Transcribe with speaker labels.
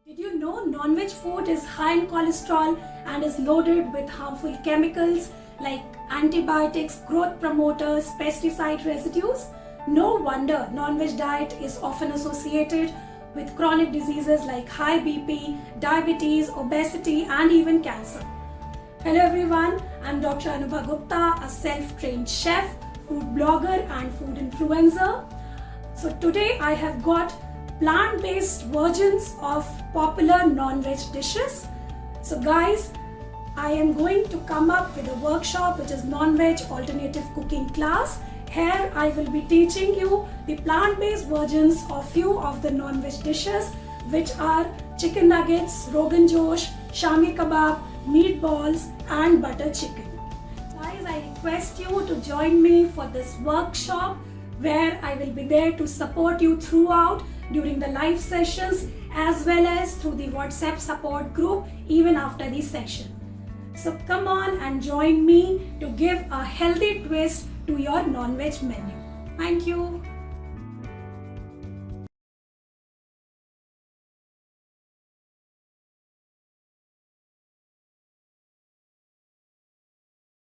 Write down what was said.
Speaker 1: Did you know non-veg food is high in cholesterol and is loaded with harmful chemicals like antibiotics, growth promoters, pesticide residues? No wonder non-veg diet is often associated with chronic diseases like high BP, diabetes, obesity and even cancer. Hello everyone, I'm Dr. Anubha Gupta, a self-trained chef, food blogger and food influencer. So today I have got plant-based versions of popular non-veg dishes. So guys, I am going to come up with a workshop which is non-veg alternative cooking class. Here I will be teaching you the plant-based versions of few of the non-veg dishes which are chicken nuggets, rogan josh, shami kebab, meatballs and butter chicken. Guys, I request you to join me for this workshop where I will be there to support you throughout during the live sessions as well as through the WhatsApp support group even after the session. So come on and join me to give a healthy twist to your non-veg menu. Thank you.